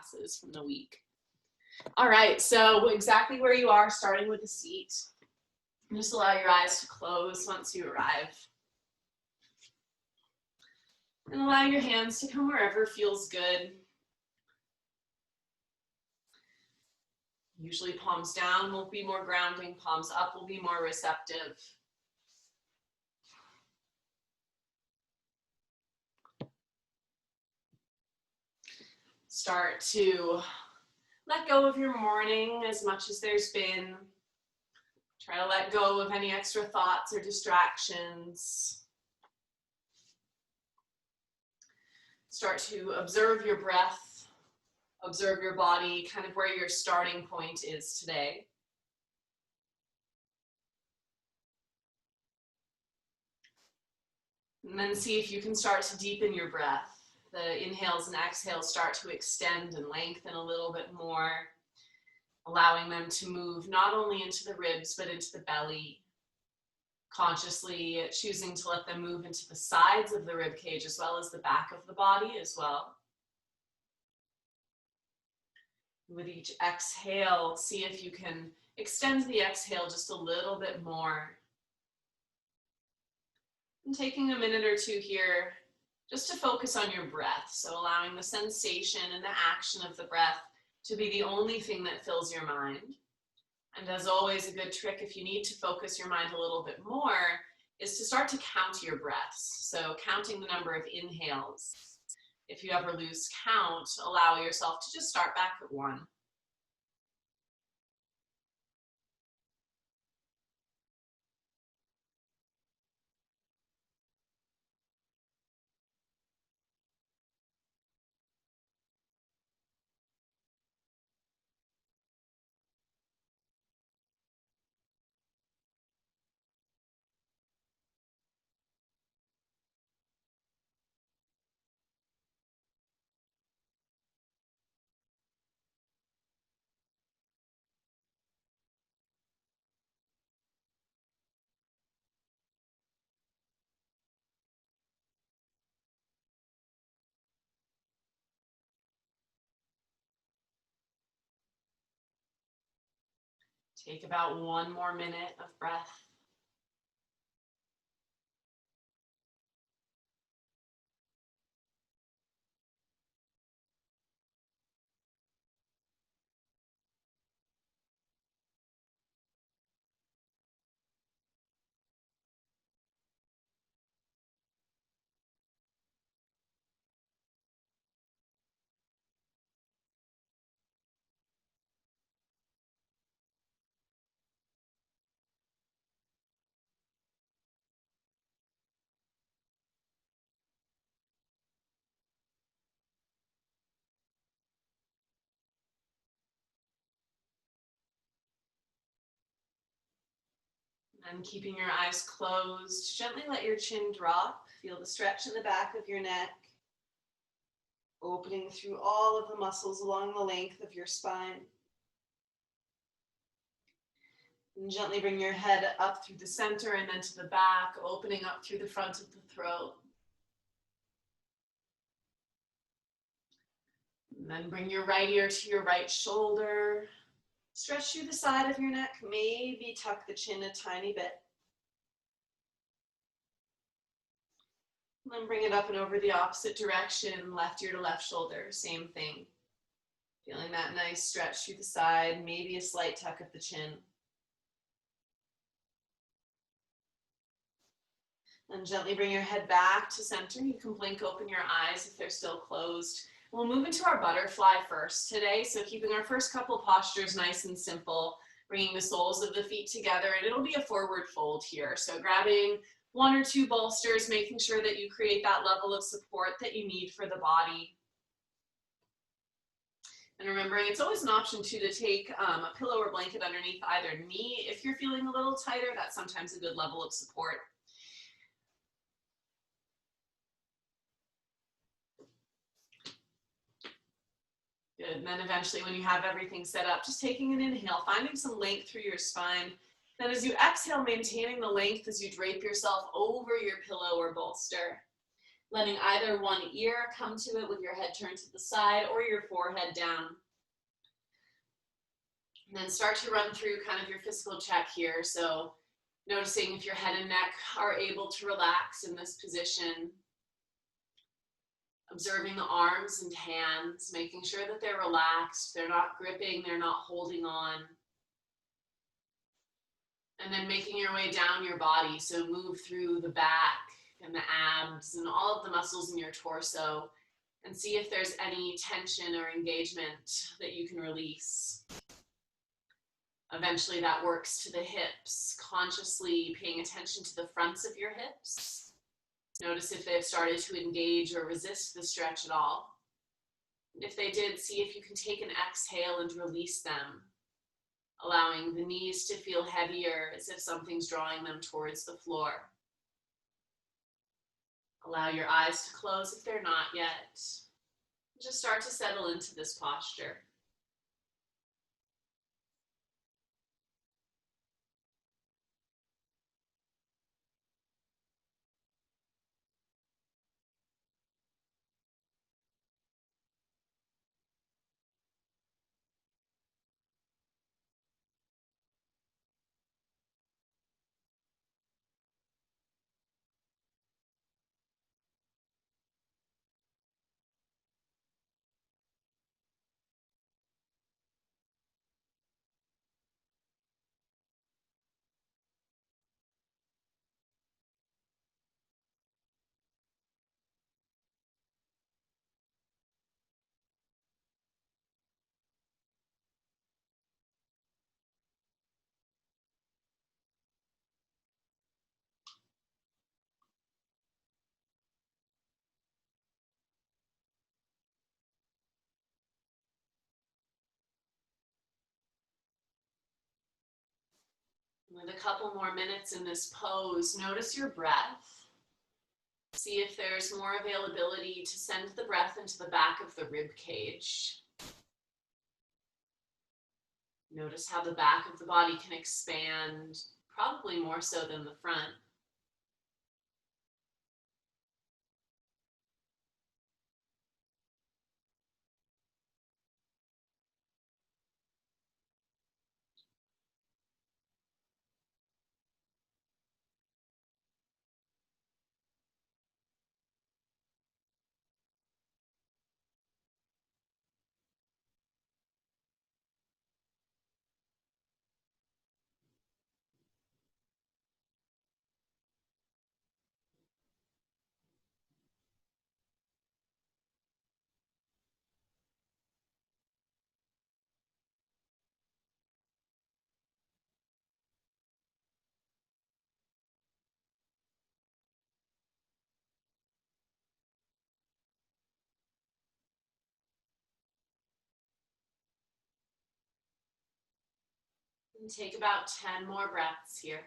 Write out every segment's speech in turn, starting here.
classes from the week. All right, so exactly where you are, starting with the seat. Just allow your eyes to close once you arrive. And allow your hands to come wherever feels good. Usually palms down will be more grounding, palms up will be more receptive. Start to let go of your morning as much as there's been. Try to let go of any extra thoughts or distractions. Start to observe your breath, observe your body, kind of where your starting point is today. And then see if you can start to deepen your breath. The inhales and exhales start to extend and lengthen a little bit more, allowing them to move not only into the ribs, but into the belly, consciously choosing to let them move into the sides of the rib cage as well as the back of the body as well. With each exhale, see if you can extend the exhale just a little bit more. And taking a minute or two here just to focus on your breath. So allowing the sensation and the action of the breath to be the only thing that fills your mind. And as always, a good trick if you need to focus your mind a little bit more is to start to count your breaths. So counting the number of inhales. If you ever lose count, allow yourself to just start back at 1. Take about 1 more minute of breath. And keeping your eyes closed, gently let your chin drop. Feel the stretch in the back of your neck, opening through all of the muscles along the length of your spine. And gently bring your head up through the center and then to the back, opening up through the front of the throat. And then bring your right ear to your right shoulder. Stretch through the side of your neck, maybe tuck the chin a tiny bit. And then bring it up and over the opposite direction, left ear to left shoulder, same thing. Feeling that nice stretch through the side, maybe a slight tuck of the chin. And gently bring your head back to center. You can blink open your eyes if they're still closed. We'll move into our butterfly first today. So keeping our first couple postures nice and simple, bringing the soles of the feet together, and it'll be a forward fold here. So grabbing 1 or 2 bolsters, making sure that you create that level of support that you need for the body. And remembering it's always an option too to take a pillow or blanket underneath either knee. If you're feeling a little tighter, that's sometimes a good level of support. Good, and then eventually when you have everything set up, just taking an inhale, finding some length through your spine. Then as you exhale, maintaining the length as you drape yourself over your pillow or bolster. letting either one ear come to it with your head turned to the side or your forehead down. And then start to run through kind of your physical check here. So noticing if your head and neck are able to relax in this position. Observing the arms and hands, making sure that they're relaxed, they're not gripping, they're not holding on. And then making your way down your body, so move through the back and the abs and all of the muscles in your torso and see if there's any tension or engagement that you can release. Eventually that works to the hips, consciously paying attention to the fronts of your hips. Notice if they've started to engage or resist the stretch at all. And if they did, see if you can take an exhale and release them, allowing the knees to feel heavier as if something's drawing them towards the floor. Allow your eyes to close if they're not yet. Just start to settle into this posture. With a couple more minutes in this pose, notice your breath. See if there's more availability to send the breath into the back of the rib cage. Notice how the back of the body can expand, probably more so than the front. And take about 10 more breaths here.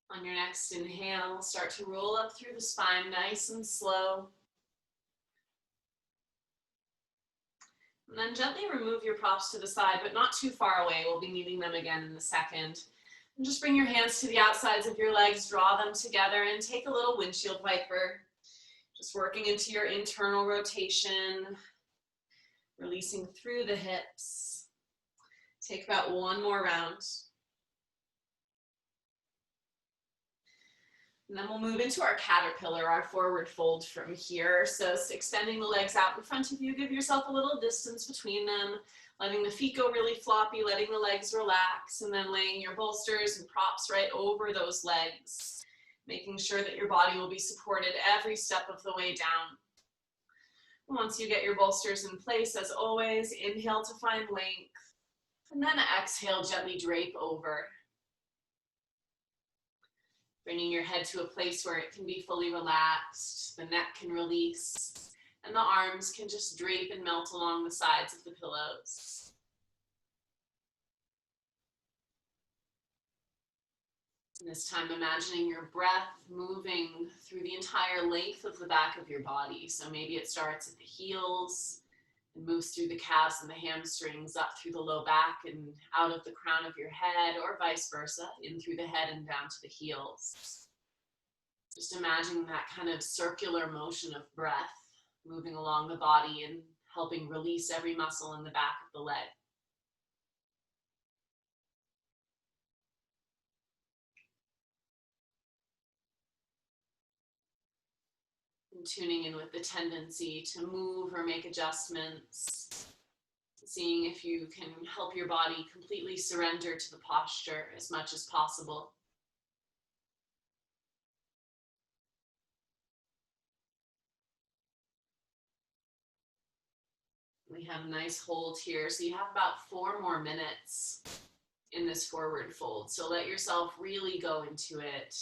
On your next inhale, start to roll up through the spine nice and slow. And then gently remove your props to the side, but not too far away. We'll be needing them again in a second. And just bring your hands to the outsides of your legs, draw them together, and take a little windshield wiper. Just working into your internal rotation, releasing through the hips. Take about one more round. And then we'll move into our caterpillar, our forward fold from here. So extending the legs out in front of you, give yourself a little distance between them, letting the feet go really floppy, letting the legs relax, and then laying your bolsters and props right over those legs, making sure that your body will be supported every step of the way down. Once you get your bolsters in place, as always, inhale to find length. And then exhale, gently drape over, bringing your head to a place where it can be fully relaxed, the neck can release, and the arms can just drape and melt along the sides of the pillows. And this time, imagining your breath moving through the entire length of the back of your body. So maybe it starts at the heels and moves through the calves and the hamstrings, up through the low back and out of the crown of your head, or vice versa, in through the head and down to the heels. Just imagining that kind of circular motion of breath moving along the body and helping release every muscle in the back of the leg. And tuning in with the tendency to move or make adjustments, seeing if you can help your body completely surrender to the posture as much as possible. We have a nice hold here. So you have about 4 more minutes in this forward fold. So let yourself really go into it.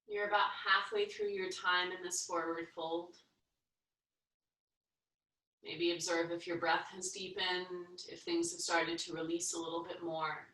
You're about halfway through your time in this forward fold. Maybe observe if your breath has deepened, if things have started to release a little bit more.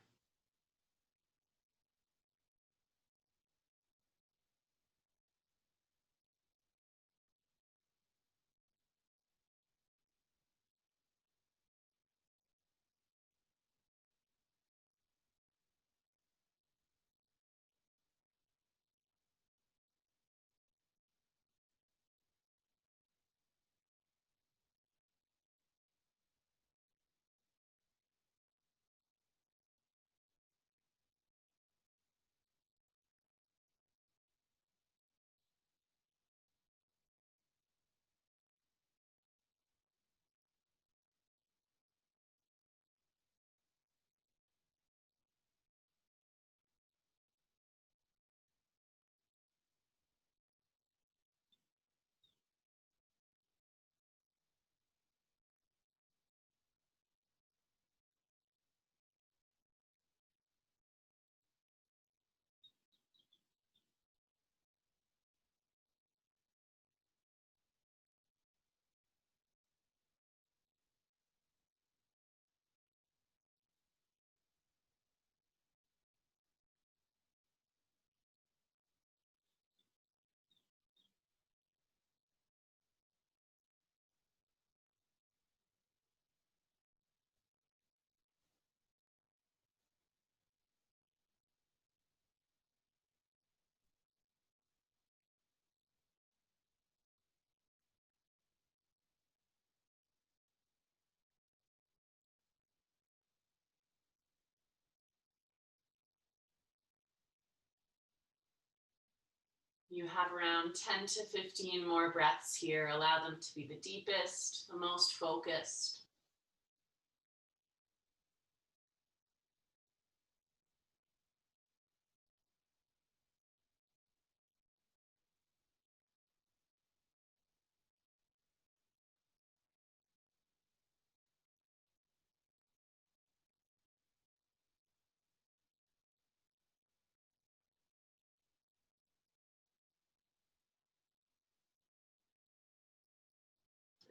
You have around 10 to 15 more breaths here. Allow them to be the deepest, the most focused.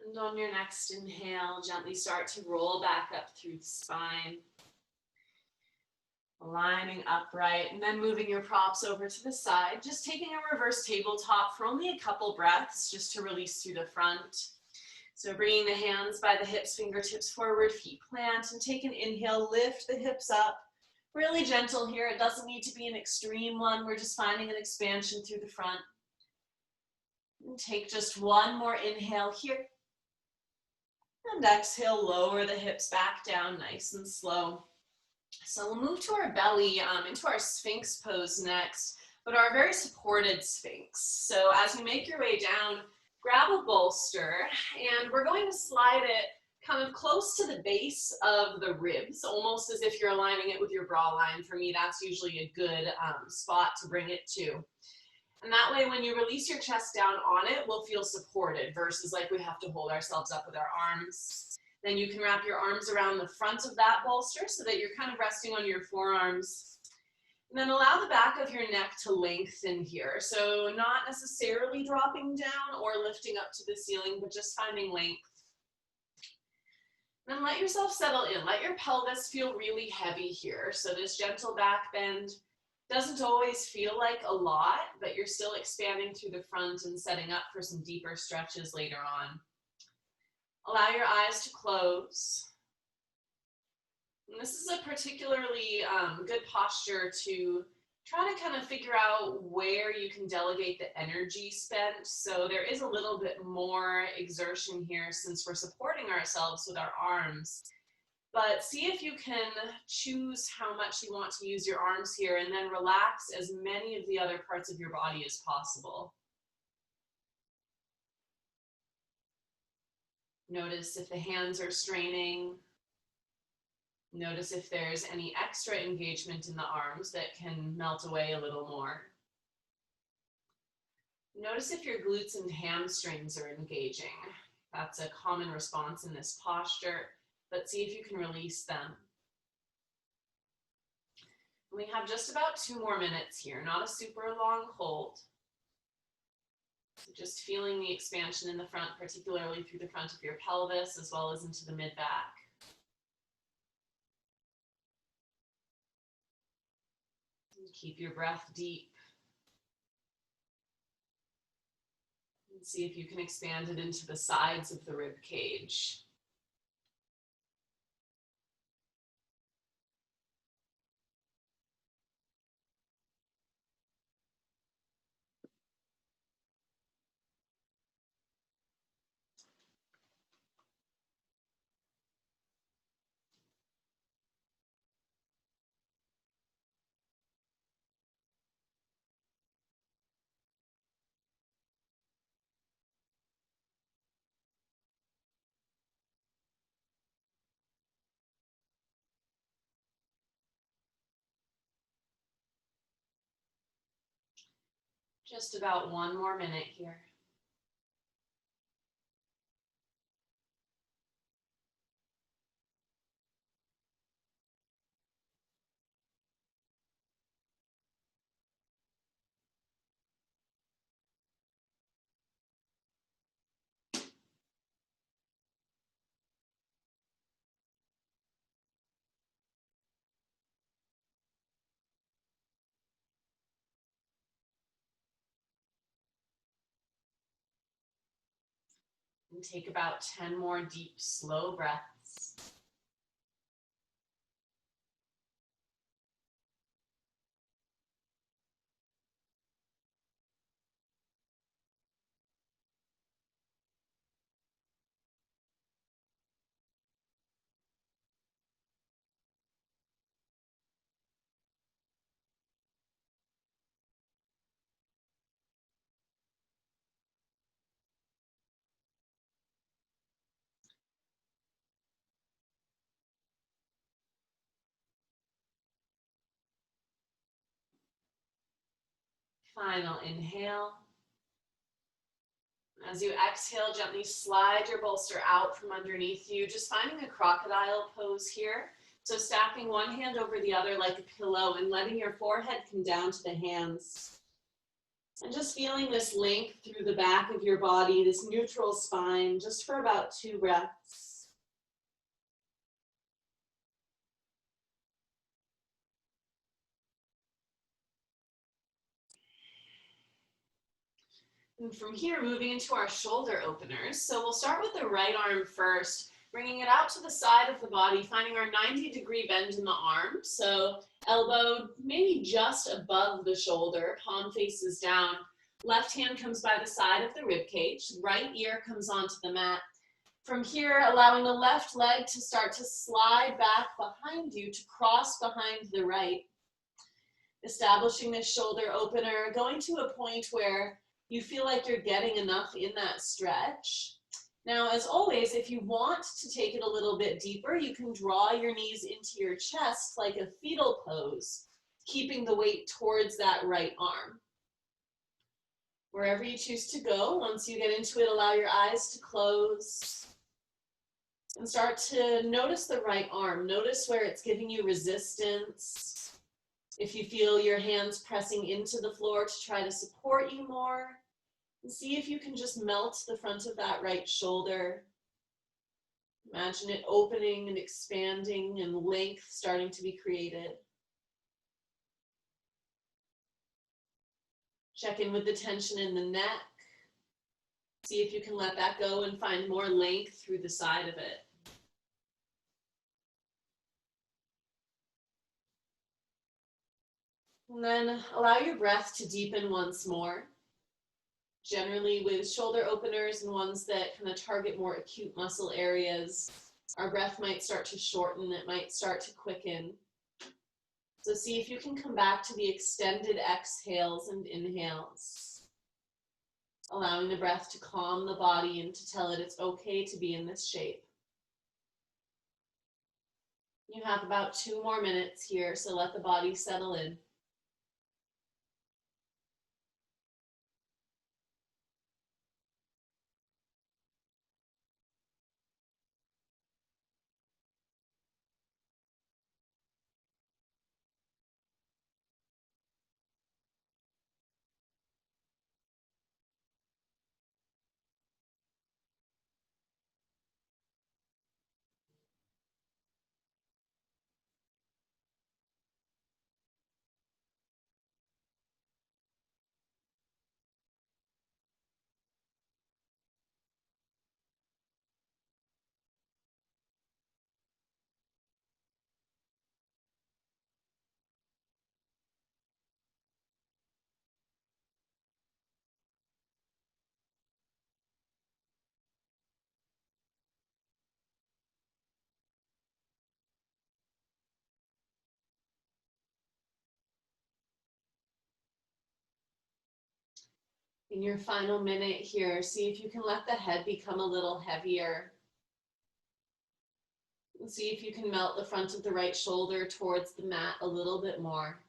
And on your next inhale, gently start to roll back up through the spine. Aligning upright and then moving your props over to the side. Just taking a reverse tabletop for only a couple breaths just to release through the front. So bringing the hands by the hips, fingertips forward, feet plant, and take an inhale, lift the hips up. Really gentle here. It doesn't need to be an extreme one. We're just finding an expansion through the front. And take just one more inhale here. And exhale, lower the hips back down nice and slow. So we'll move to our belly, into our Sphinx pose next, but our very supported Sphinx. So as you make your way down, grab a bolster, and we're going to slide it kind of close to the base of the ribs, almost as if you're aligning it with your bra line. For me, that's usually a good spot to bring it to. And that way, when you release your chest down on it, we'll feel supported versus like we have to hold ourselves up with our arms. Then you can wrap your arms around the front of that bolster so that you're kind of resting on your forearms. And then allow the back of your neck to lengthen here. So not necessarily dropping down or lifting up to the ceiling, but just finding length. Then let yourself settle in. Let your pelvis feel really heavy here. So this gentle back bend doesn't always feel like a lot, but you're still expanding through the front and setting up for some deeper stretches later on. Allow your eyes to close. And this is a particularly good posture to try to kind of figure out where you can delegate the energy spent. So there is a little bit more exertion here since we're supporting ourselves with our arms. But see if you can choose how much you want to use your arms here and then relax as many of the other parts of your body as possible. Notice if the hands are straining. Notice if there's any extra engagement in the arms that can melt away a little more. Notice if your glutes and hamstrings are engaging. That's a common response in this posture, but see if you can release them. We have just about 2 more minutes here, not a super long hold. So just feeling the expansion in the front, particularly through the front of your pelvis, as well as into the mid-back. Keep your breath deep. And see if you can expand it into the sides of the rib cage. Just about 1 more minute here. And take about 10 more deep, slow breaths. Final inhale. As you exhale, gently slide your bolster out from underneath you, just finding a crocodile pose here. So stacking one hand over the other like a pillow and letting your forehead come down to the hands. And just feeling this length through the back of your body, this neutral spine, just for about 2 breaths. And from here, moving into our shoulder openers. So we'll start with the right arm first, bringing it out to the side of the body, finding our 90-degree bend in the arm. So elbow maybe just above the shoulder, palm faces down. Left hand comes by the side of the rib cage. Right ear comes onto the mat. From here, allowing the left leg to start to slide back behind you to cross behind the right. Establishing this shoulder opener, going to a point where you feel like you're getting enough in that stretch. Now, as always, if you want to take it a little bit deeper, you can draw your knees into your chest like a fetal pose, keeping the weight towards that right arm. Wherever you choose to go, once you get into it, allow your eyes to close and start to notice the right arm. Notice where it's giving you resistance. If you feel your hands pressing into the floor to try to support you more, and see if you can just melt the front of that right shoulder. Imagine it opening and expanding and length starting to be created. Check in with the tension in the neck. See if you can let that go and find more length through the side of it. And then allow your breath to deepen once more. Generally with shoulder openers and ones that kind of target more acute muscle areas, our breath might start to shorten, it might start to quicken. So see if you can come back to the extended exhales and inhales, allowing the breath to calm the body and to tell it it's okay to be in this shape. You have about 2 more minutes here, so let the body settle in. In your final minute here, see if you can let the head become a little heavier. And see if you can melt the front of the right shoulder towards the mat a little bit more.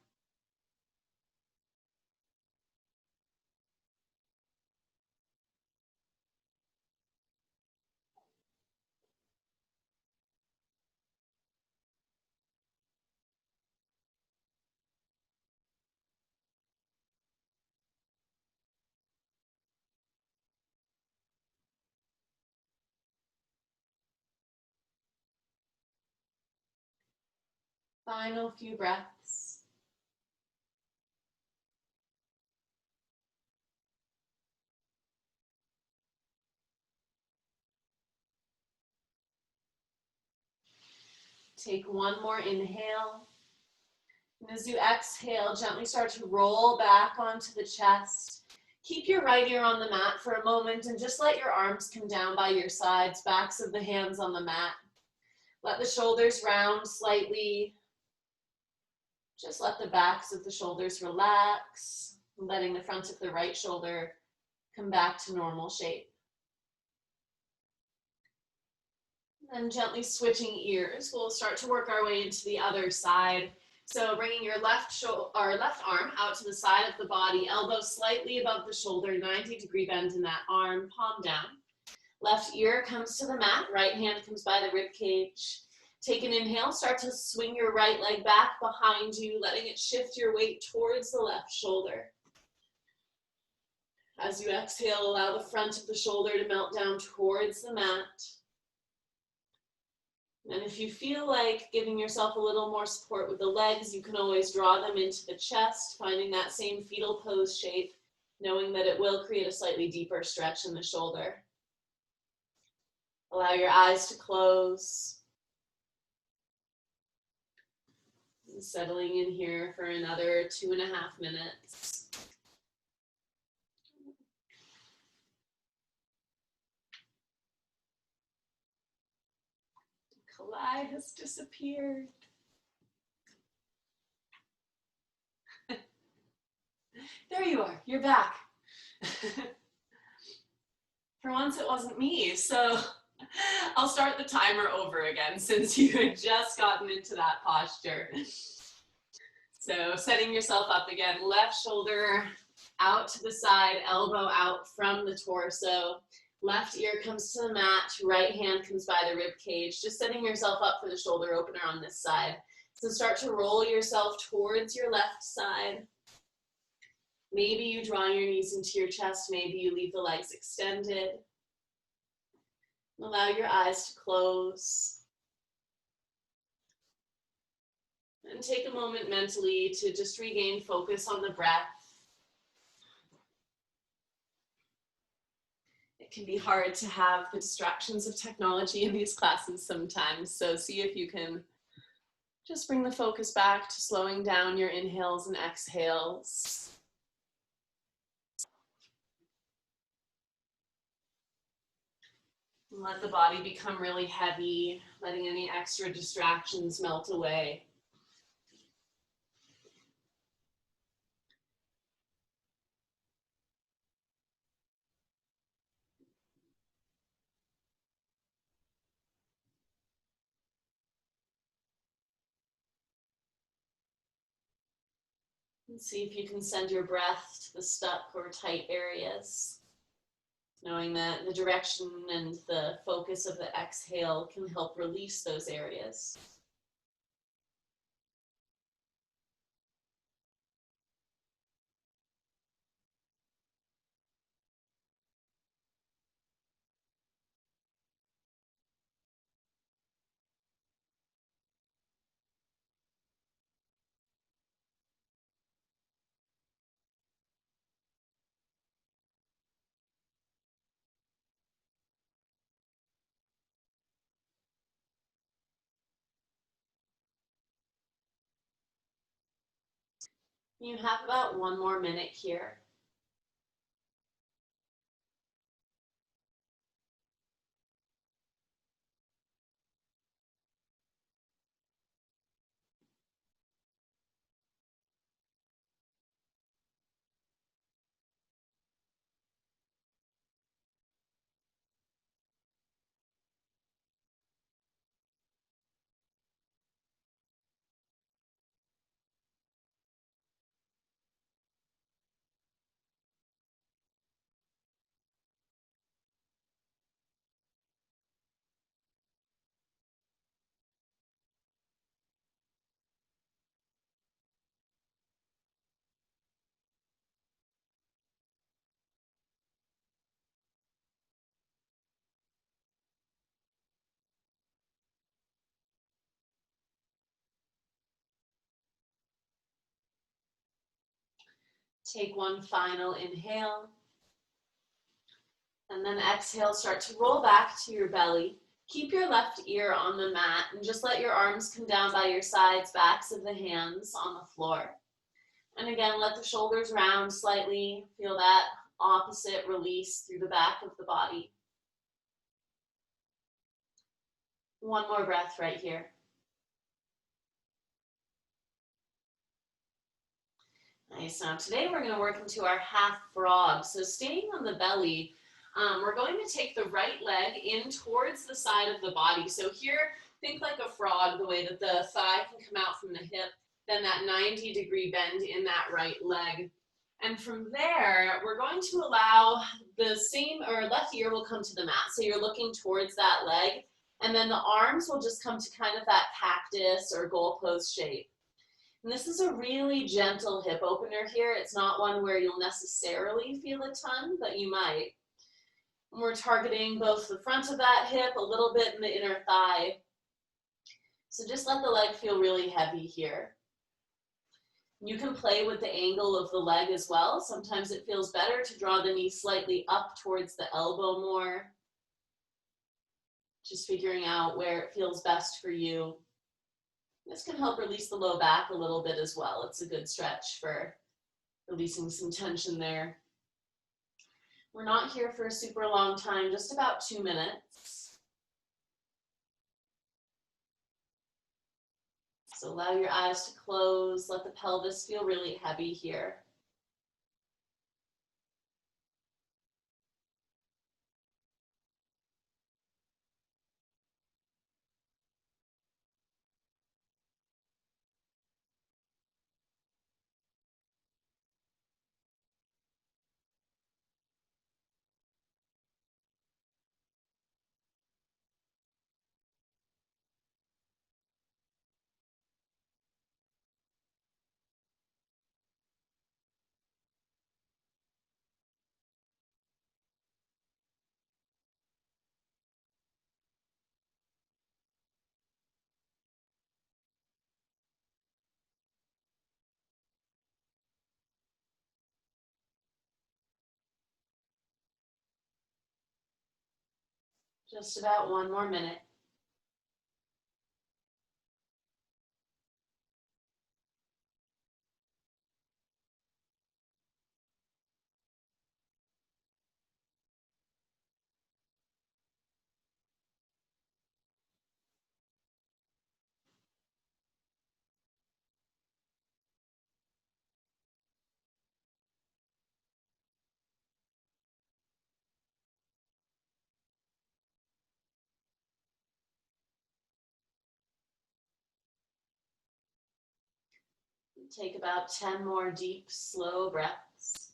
Final few breaths. Take one more inhale. And as you exhale, gently start to roll back onto the chest. Keep your right ear on the mat for a moment and just let your arms come down by your sides, backs of the hands on the mat. Let the shoulders round slightly. Just let the backs of the shoulders relax, letting the front of the right shoulder come back to normal shape. And gently switching ears, we'll start to work our way into the other side. So bringing your left arm out to the side of the body, elbow slightly above the shoulder, 90-degree bend in that arm, palm down. Left ear comes to the mat, right hand comes by the rib cage. Take an inhale, start to swing your right leg back behind you, letting it shift your weight towards the left shoulder. As you exhale, allow the front of the shoulder to melt down towards the mat. And if you feel like giving yourself a little more support with the legs, you can always draw them into the chest, finding that same fetal pose shape, knowing that it will create a slightly deeper stretch in the shoulder. Allow your eyes to close. And settling in here for another 2.5 minutes. Kalai has disappeared. There you are, you're back. For once it wasn't me, so I'll start the timer over again since you had just gotten into that posture. So setting yourself up again, left shoulder out to the side, elbow out from the torso. Left ear comes to the mat, right hand comes by the rib cage, just setting yourself up for the shoulder opener on this side. So start to roll yourself towards your left side. Maybe you draw your knees into your chest, maybe you leave the legs extended. Allow your eyes to close. And take a moment mentally to just regain focus on the breath. It can be hard to have the distractions of technology in these classes sometimes, so see if you can just bring the focus back to slowing down your inhales and exhales. And let the body become really heavy, letting any extra distractions melt away. And see if you can send your breath to the stuck or tight areas, knowing that the direction and the focus of the exhale can help release those areas. You have about 1 more minute here. Take one final inhale. And then exhale, start to roll back to your belly. Keep your left ear on the mat and just let your arms come down by your sides, backs of the hands on the floor. And again, let the shoulders round slightly. Feel that opposite release through the back of the body. One more breath right here. Nice. Now today we're going to work into our half frog. So staying on the belly, we're going to take the right leg in towards the side of the body. So here, think like a frog, the way that the thigh can come out from the hip, then that 90-degree bend in that right leg. And from there, we're going to allow the same, or left ear will come to the mat. So you're looking towards that leg, and then the arms will just come to kind of that cactus or goal pose shape. And this is a really gentle hip opener here. It's not one where you'll necessarily feel a ton, but you might. And we're targeting both the front of that hip, a little bit in the inner thigh. So just let the leg feel really heavy here. You can play with the angle of the leg as well. Sometimes it feels better to draw the knee slightly up towards the elbow more. Just figuring out where it feels best for you. This can help release the low back a little bit as well. It's a good stretch for releasing some tension there. We're not here for a super long time, just about 2 minutes. So allow your eyes to close. Let the pelvis feel really heavy here. Just about 1 more minute. Take about 10 more deep, slow breaths.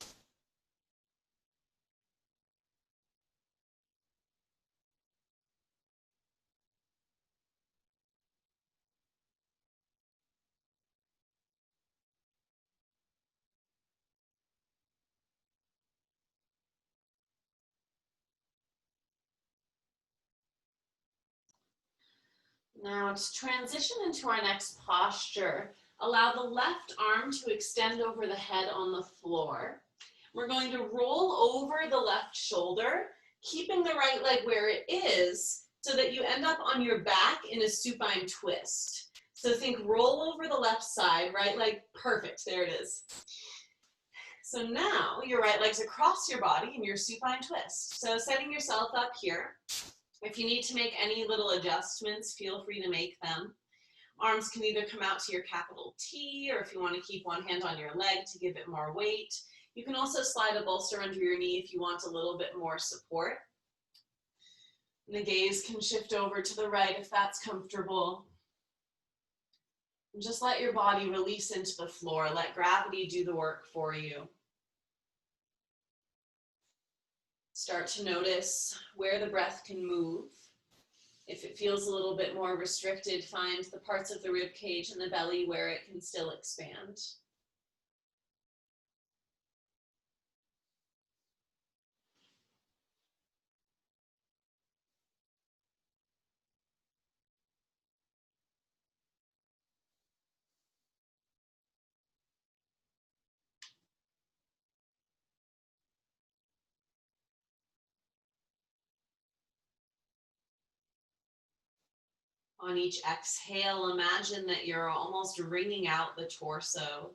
Now to transition into our next posture, allow the left arm to extend over the head on the floor. We're going to roll over the left shoulder, keeping the right leg where it is so that you end up on your back in a supine twist. So think roll over the left side, right leg, perfect, there it is. So now your right leg's across your body in your supine twist. So setting yourself up here. If you need to make any little adjustments, feel free to make them. Arms can either come out to your capital T, or if you want to keep one hand on your leg to give it more weight. You can also slide a bolster under your knee if you want a little bit more support. And the gaze can shift over to the right if that's comfortable. And just let your body release into the floor. Let gravity do the work for you. Start to notice where the breath can move. If it feels a little bit more restricted, find the parts of the rib cage and the belly where it can still expand. On each exhale, imagine that you're almost wringing out the torso.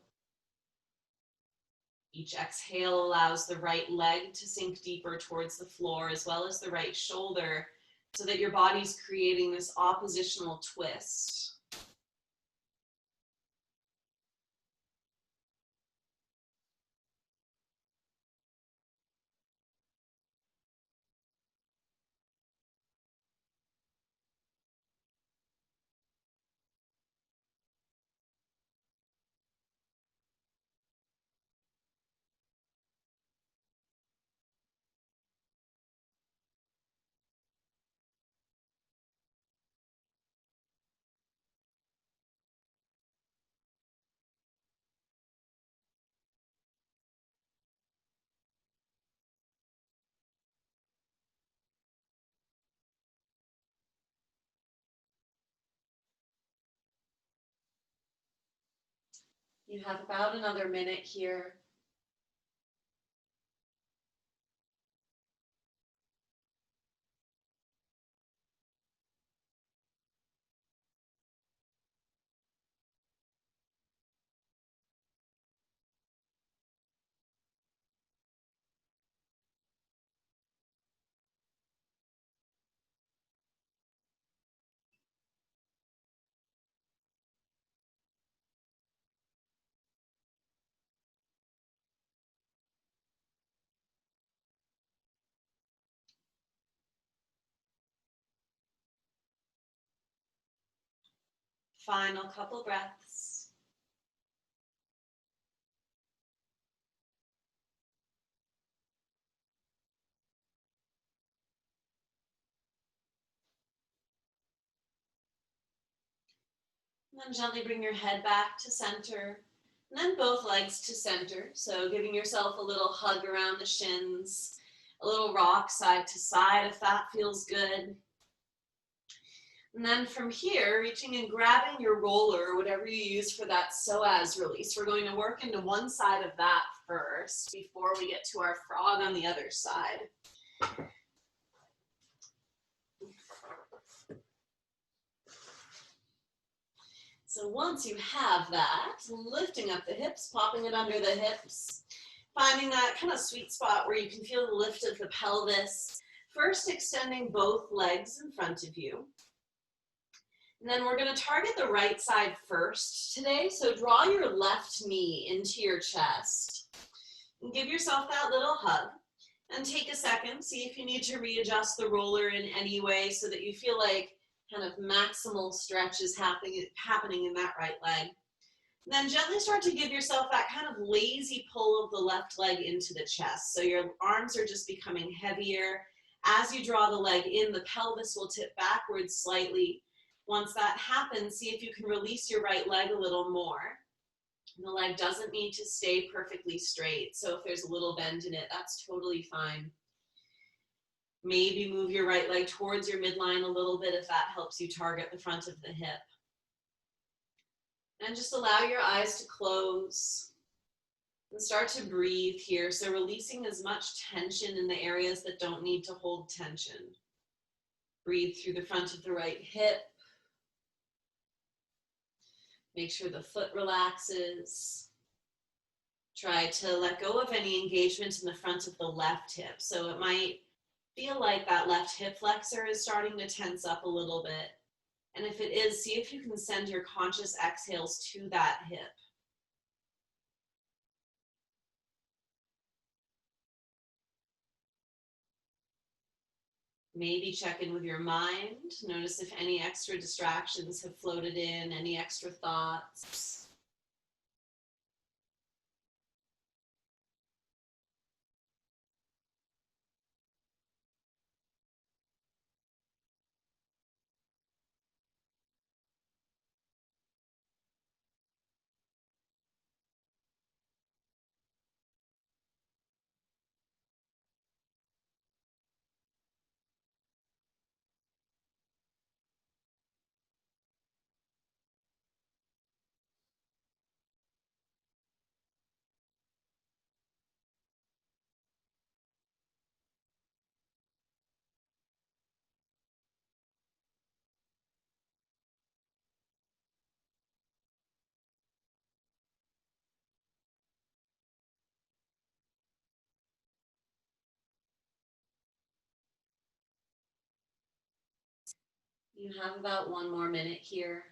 Each exhale allows the right leg to sink deeper towards the floor, as well as the right shoulder, so that your body's creating this oppositional twist. You have about another minute here. Final couple breaths. And then gently bring your head back to center. And then both legs to center. So giving yourself a little hug around the shins, a little rock side to side if that feels good. And then from here, reaching and grabbing your roller, or whatever you use for that psoas release. We're going to work into one side of that first before we get to our frog on the other side. So once you have that, lifting up the hips, popping it under the hips, finding that kind of sweet spot where you can feel the lift of the pelvis. First, extending both legs in front of you. And then we're going to target the right side first today. So draw your left knee into your chest and give yourself that little hug. And take a second, see if you need to readjust the roller in any way so that you feel like kind of maximal stretch is happening in that right leg. And then gently start to give yourself that kind of lazy pull of the left leg into the chest. So your arms are just becoming heavier. As you draw the leg in, the pelvis will tip backwards slightly. Once that happens, see if you can release your right leg a little more. And the leg doesn't need to stay perfectly straight. So if there's a little bend in it, that's totally fine. Maybe move your right leg towards your midline a little bit if that helps you target the front of the hip. And just allow your eyes to close and start to breathe here. So releasing as much tension in the areas that don't need to hold tension. Breathe through the front of the right hip. Make sure the foot relaxes. Try to let go of any engagement in the front of the left hip. So it might feel like that left hip flexor is starting to tense up a little bit. And if it is, see if you can send your conscious exhales to that hip. Maybe check in with your mind. Notice if any extra distractions have floated in, any extra thoughts. You have about one more minute here.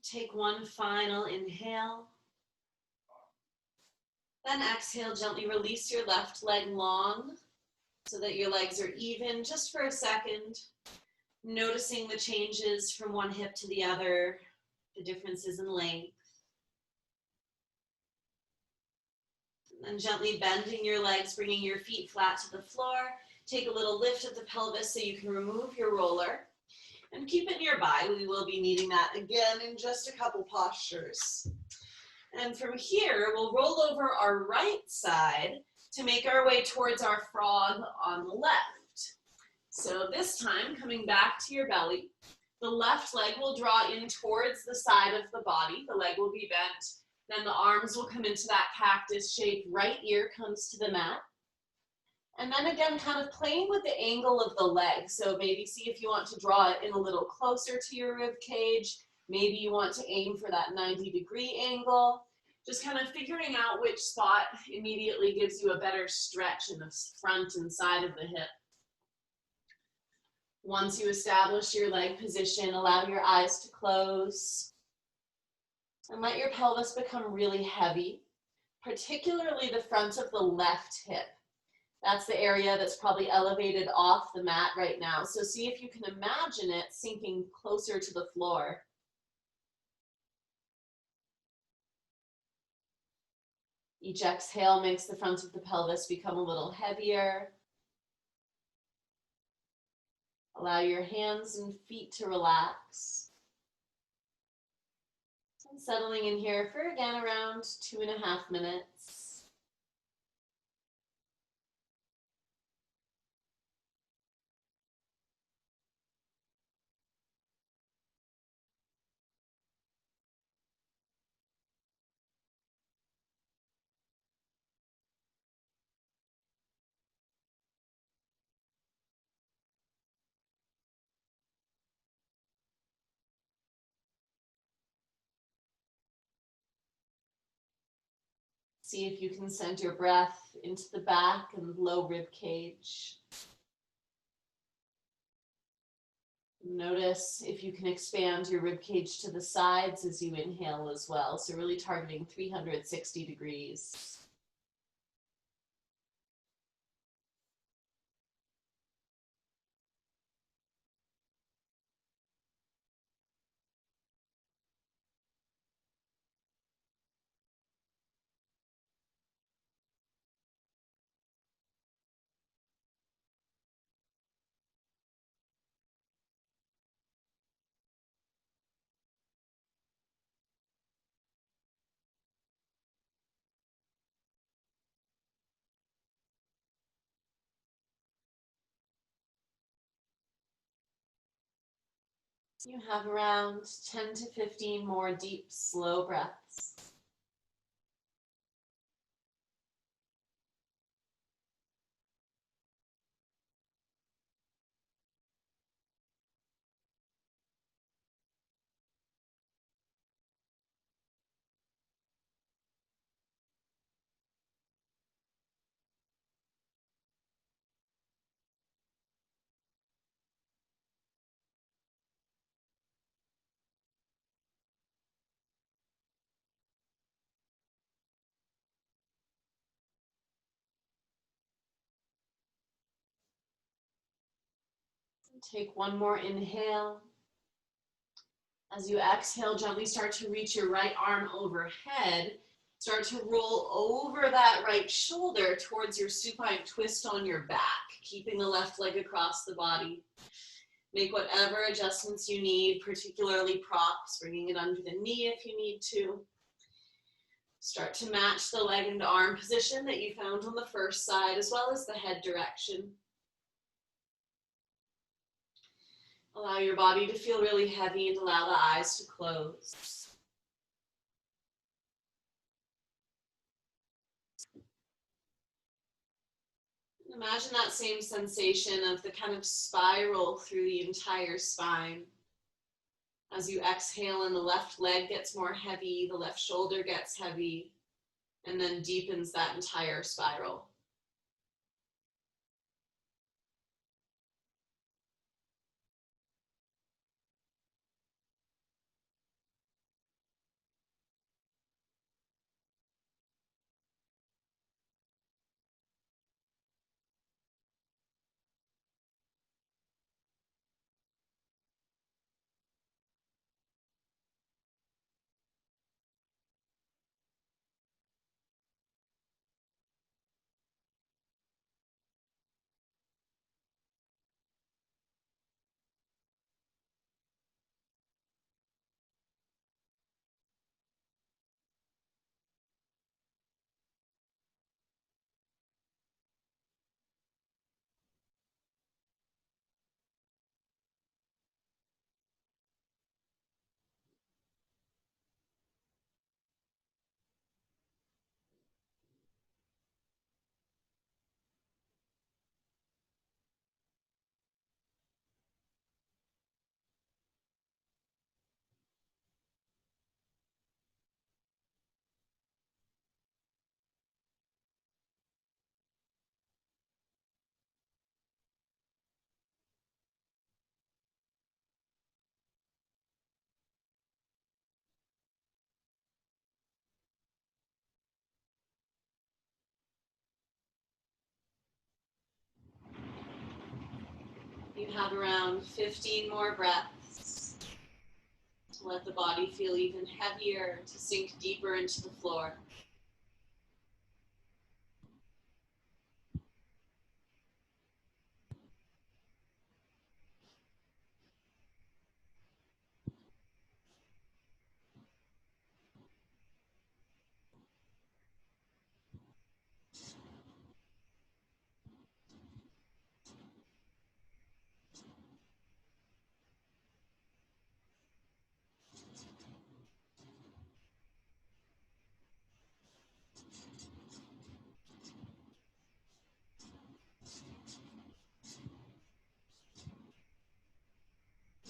Take one final inhale. Then exhale, gently release your left leg long so that your legs are even just for a second. Noticing the changes from one hip to the other, the differences in length. And gently bending your legs, bringing your feet flat to the floor. Take a little lift of the pelvis so you can remove your roller. And keep it nearby. We will be needing that again in just a couple postures. And from here, we'll roll over our right side to make our way towards our frog on the left. So this time, coming back to your belly, the left leg will draw in towards the side of the body. The leg will be bent. Then the arms will come into that cactus shape. Right ear comes to the mat. And then again, kind of playing with the angle of the leg. So maybe see if you want to draw it in a little closer to your rib cage. Maybe you want to aim for that 90-degree angle. Just kind of figuring out which spot immediately gives you a better stretch in the front and side of the hip. Once you establish your leg position, allow your eyes to close. And let your pelvis become really heavy, particularly the front of the left hip. That's the area that's probably elevated off the mat right now. So see if you can imagine it sinking closer to the floor. Each exhale makes the front of the pelvis become a little heavier. Allow your hands and feet to relax. And settling in here for again around 2.5 minutes. See if you can send your breath into the back and low rib cage. Notice if you can expand your rib cage to the sides as you inhale as well. So really targeting 360 degrees. You have around 10 to 15 more deep, slow breaths. Take one more inhale. As you exhale, gently start to reach your right arm overhead. Start to roll over that right shoulder towards your supine twist on your back, keeping the left leg across the body. Make whatever adjustments you need, particularly props, bringing it under the knee if you need to. Start to match the leg and arm position that you found on the first side, as well as the head direction. Allow your body to feel really heavy and allow the eyes to close. Imagine that same sensation of the kind of spiral through the entire spine. As you exhale and the left leg gets more heavy, the left shoulder gets heavy, and then deepens that entire spiral. have around 15 more breaths to let the body feel even heavier, to sink deeper into the floor.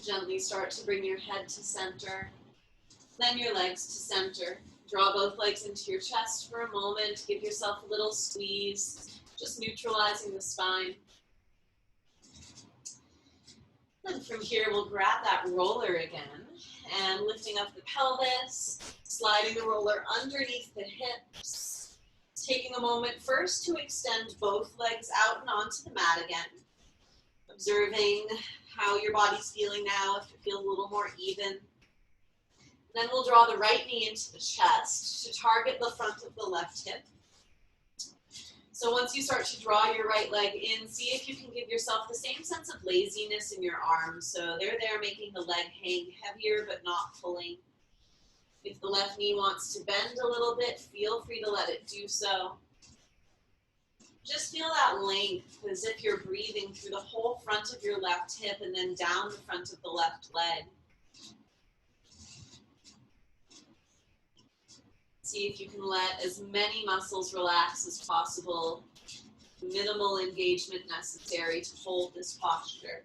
Gently start to bring your head to center, then your legs to center. Draw both legs into your chest for a moment. Give yourself a little squeeze, just neutralizing the spine. And from here, we'll grab that roller again and lifting up the pelvis, sliding the roller underneath the hips. Taking a moment first to extend both legs out and onto the mat again. Observing how your body's feeling now, if it feels a little more even. Then we'll draw the right knee into the chest to target the front of the left hip. So once you start to draw your right leg in, see if you can give yourself the same sense of laziness in your arms. So they're there making the leg hang heavier but not pulling. If the left knee wants to bend a little bit, feel free to let it do so. Just feel that length as if you're breathing through the whole front of your left hip and then down the front of the left leg. See if you can let as many muscles relax as possible. Minimal engagement necessary to hold this posture.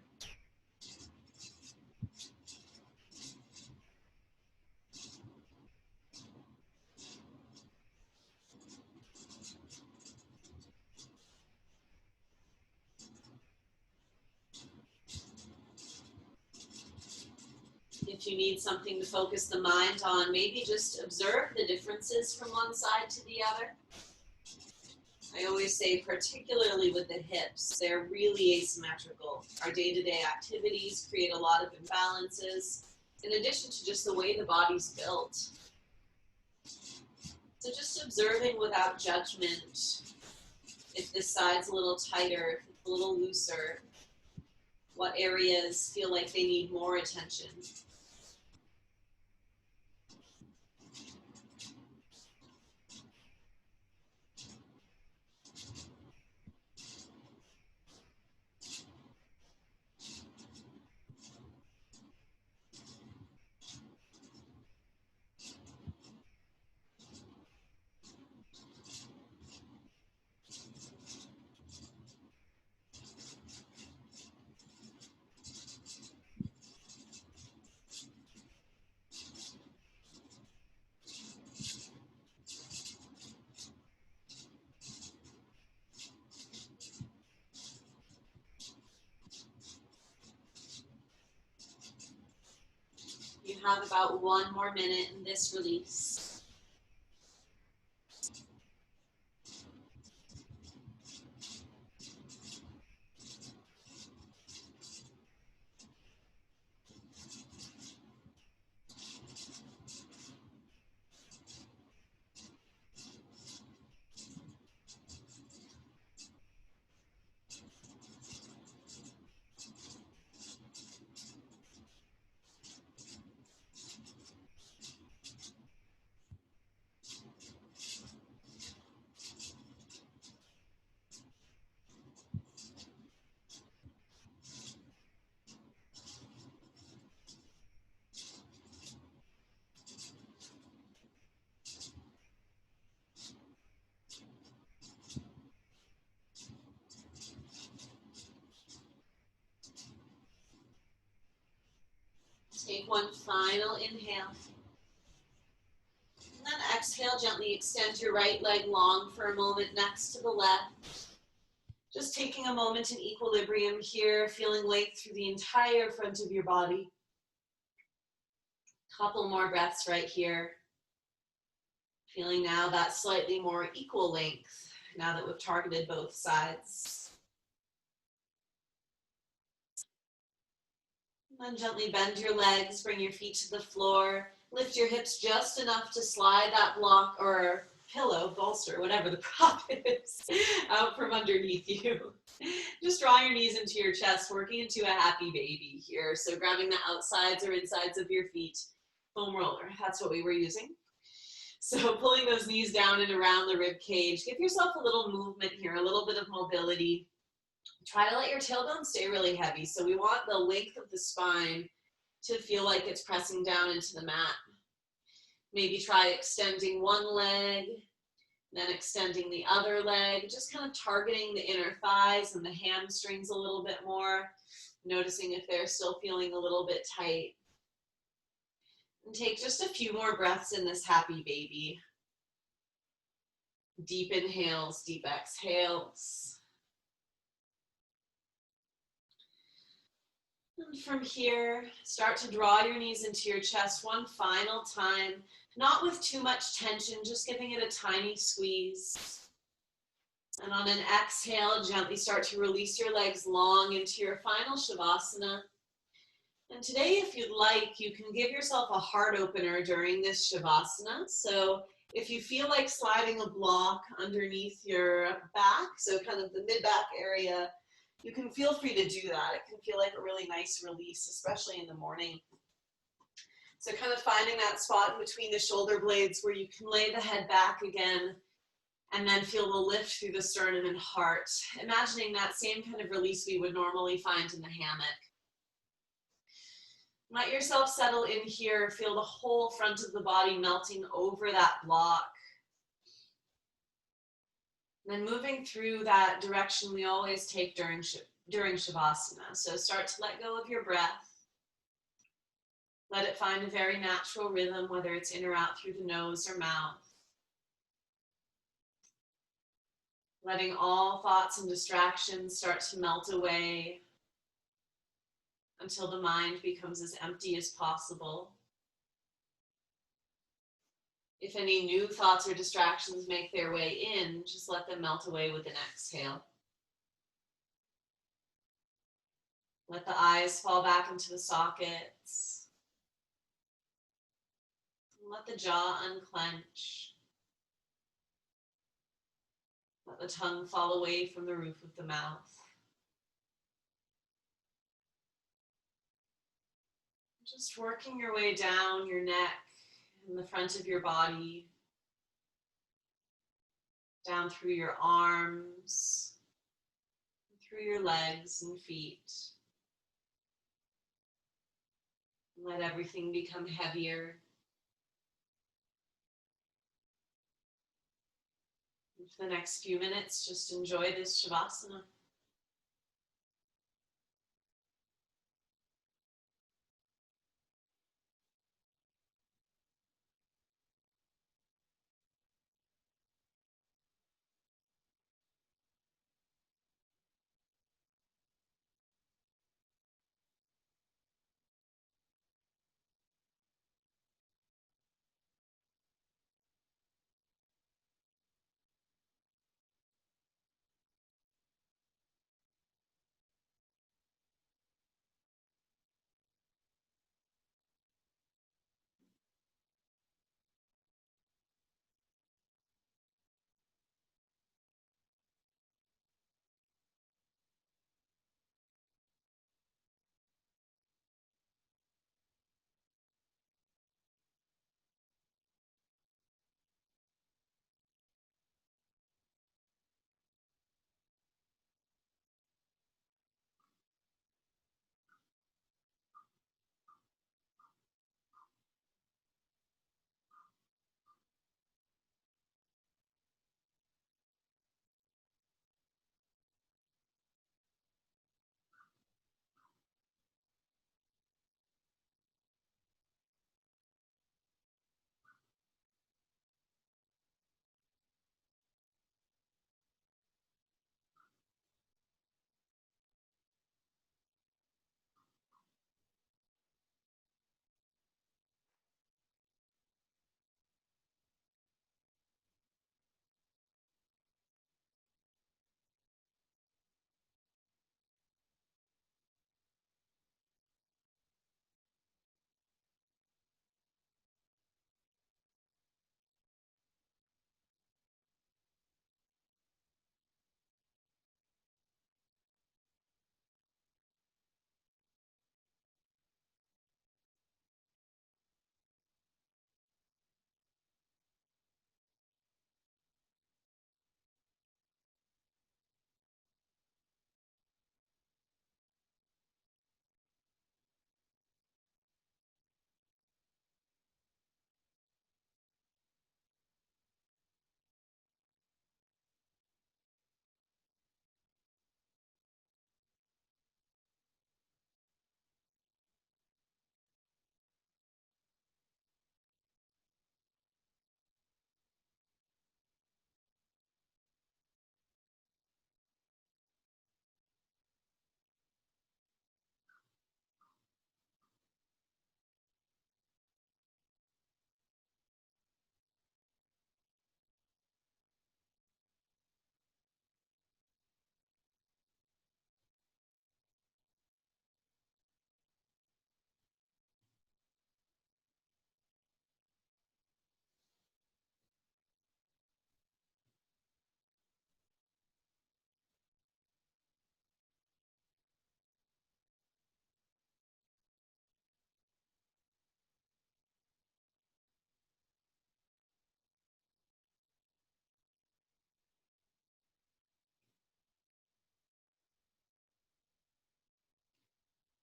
If you need something to focus the mind on, maybe just observe the differences from one side to the other. I always say, particularly with the hips, they're really asymmetrical. Our day-to-day activities create a lot of imbalances, in addition to just the way the body's built. So just observing without judgment, if this side's a little tighter, if it's a little looser, what areas feel like they need more attention. You have about 1 more minute in this release. Take one final inhale. And then exhale, gently extend your right leg long for a moment next to the left. Just taking a moment in equilibrium here, feeling length through the entire front of your body. Couple more breaths right here. Feeling now that slightly more equal length now that we've targeted both sides. And then gently bend your legs, bring your feet to the floor, lift your hips just enough to slide that block or pillow, bolster, whatever the prop is, out from underneath you. Just draw your knees into your chest, working into a happy baby here. So grabbing the outsides or insides of your feet, foam roller, that's what we were using. So pulling those knees down and around the rib cage. Give yourself a little movement here, a little bit of mobility. Try to let your tailbone stay really heavy. So we want the length of the spine to feel like it's pressing down into the mat. Maybe try extending one leg, then extending the other leg, just kind of targeting the inner thighs and the hamstrings a little bit more, noticing if they're still feeling a little bit tight. And take just a few more breaths in this happy baby. Deep inhales, deep exhales. And from here, start to draw your knees into your chest one final time, not with too much tension, just giving it a tiny squeeze. And on an exhale, gently start to release your legs long into your final Shavasana. And today, if you'd like, you can give yourself a heart opener during this Shavasana. So if you feel like sliding a block underneath your back, so kind of the mid-back area, you can feel free to do that. It can feel like a really nice release, especially in the morning. So kind of finding that spot in between the shoulder blades where you can lay the head back again and then feel the lift through the sternum and heart. Imagining that same kind of release we would normally find in the hammock. Let yourself settle in here. Feel the whole front of the body melting over that block. Then moving through that direction we always take during Shavasana. So start to let go of your breath. Let it find a very natural rhythm, whether it's in or out through the nose or mouth. Letting all thoughts and distractions start to melt away until the mind becomes as empty as possible. If any new thoughts or distractions make their way in, just let them melt away with an exhale. Let the eyes fall back into the sockets. Let the jaw unclench. Let the tongue fall away from the roof of the mouth. Just working your way down your neck and the front of your body, down through your arms, through your legs and feet. Let everything become heavier. And for the next few minutes, just enjoy this Shavasana.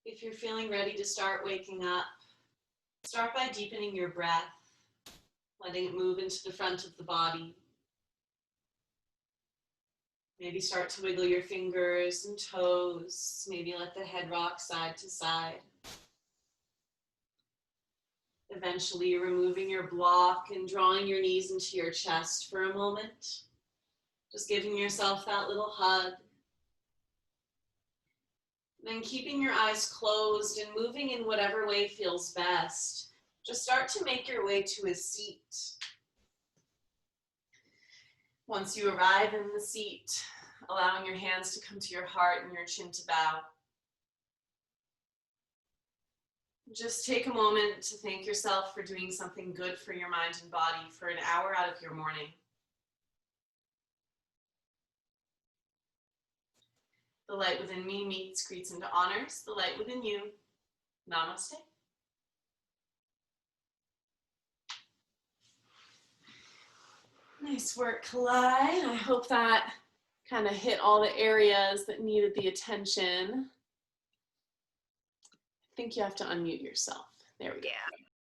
If you're feeling ready to start waking up, start by deepening your breath, letting it move into the front of the body. Maybe start to wiggle your fingers and toes. Maybe let the head rock side to side. Eventually removing your block and drawing your knees into your chest for a moment. Just giving yourself that little hug. Then keeping your eyes closed and moving in whatever way feels best. Just start to make your way to a seat. Once you arrive in the seat, allowing your hands to come to your heart and your chin to bow. Just take a moment to thank yourself for doing something good for your mind and body for an hour out of your morning. The light within me meets, greets, and honors the light within you. Namaste. Nice work, Kalai. I hope that kind of hit all the areas that needed the attention. I think you have to unmute yourself. There we go. Yeah.